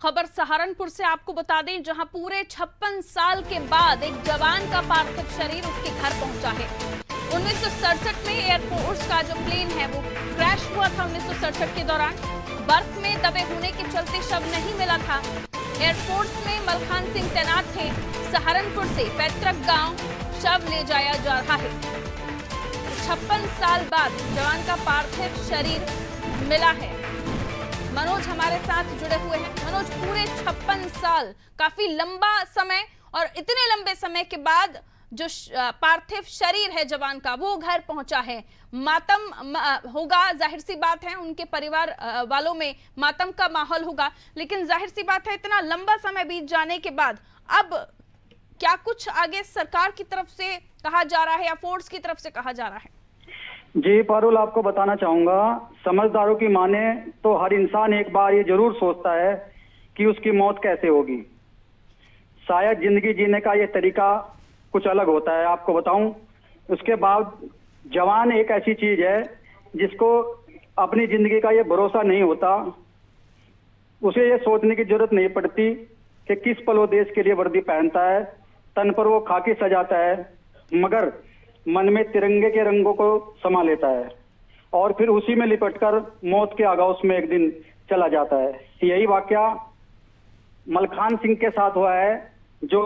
खबर सहारनपुर से आपको बता दें, जहां पूरे 56 साल के बाद एक जवान का पार्थिव शरीर उसके घर पहुंचा है। 1967 में एयरफोर्स का जो प्लेन है वो क्रैश हुआ था। 1967 के दौरान बर्फ में दबे होने के चलते शव नहीं मिला था। एयरफोर्स में मलखान सिंह तैनात थे। सहारनपुर से पैतृक गांव शव ले जाया जा रहा है। 56 साल बाद जवान का पार्थिव शरीर मिला है। मनोज हमारे साथ जुड़े हुए हैं। मनोज, पूरे 56 साल, काफी लंबा समय, और इतने लंबे समय के बाद जो पार्थिव शरीर है जवान का वो घर पहुंचा है। मातम होगा, जाहिर सी बात है, उनके परिवार वालों में मातम का माहौल होगा, लेकिन जाहिर सी बात है इतना लंबा समय बीत जाने के बाद अब क्या कुछ आगे सरकार की तरफ से कहा जा रहा है या फोर्स की तरफ से कहा जा रहा है? जी पारुल, आपको बताना चाहूंगा, समझदारों की माने तो हर इंसान एक बार ये जरूर सोचता है कि उसकी मौत कैसे होगी। शायद जिंदगी जीने का ये तरीका कुछ अलग होता है। आपको बताऊं, उसके बाद जवान एक ऐसी चीज है जिसको अपनी जिंदगी का ये भरोसा नहीं होता। उसे ये सोचने की जरूरत नहीं पड़ती कि किस पल वो देश के लिए वर्दी पहनता है, तन पर वो खाकी सजाता है, मगर मन में तिरंगे के रंगों को समा लेता है और फिर उसी में लिपटकर मौत के आगोश में एक दिन चला जाता है। यही वाकया मलखान सिंह के साथ हुआ है, जो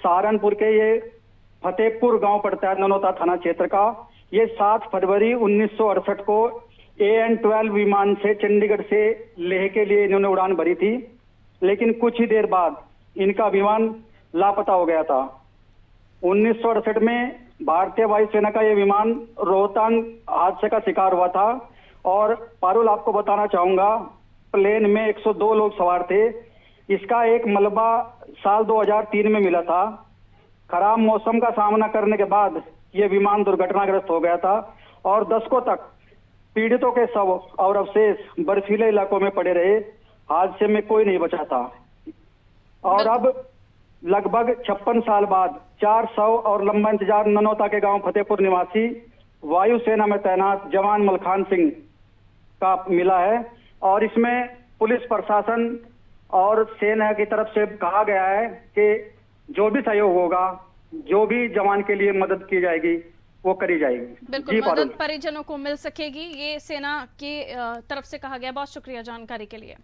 सहारनपुर के ये फतेहपुर गांव पड़ता है, ननौता थाना क्षेत्र का। ये 7 फरवरी 1968 को AN-12 विमान से चंडीगढ़ से लेह के लिए इन्होंने उड़ान भरी थी, लेकिन कुछ ही देर बाद इनका विमान लापता हो गया था। 1968 में भारतीय वायुसेना का यह विमान रोहतांग हादसे का शिकार हुआ था। और पारुल, आपको बताना चाहूंगा, प्लेन में 102 लोग सवार थे। इसका एक मलबा साल 2003 में मिला था। खराब मौसम का सामना करने के बाद यह विमान दुर्घटनाग्रस्त हो गया था और दशकों तक पीड़ितों के शव और अवशेष बर्फीले इलाकों में पड़े रहे। हादसे में कोई नहीं बचा था। और अब लगभग 56 साल बाद 400 और लंबा इंतजार ननौता के गांव फतेहपुर निवासी वायुसेना में तैनात जवान मलखान सिंह का मिला है। और इसमें पुलिस प्रशासन और सेना की तरफ से कहा गया है कि जो भी सहयोग होगा, जो भी जवान के लिए मदद की जाएगी वो करी जाएगी। बिल्कुल, मदद परिजनों को मिल सकेगी, ये सेना की तरफ से कहा गया। बहुत शुक्रिया जानकारी के लिए।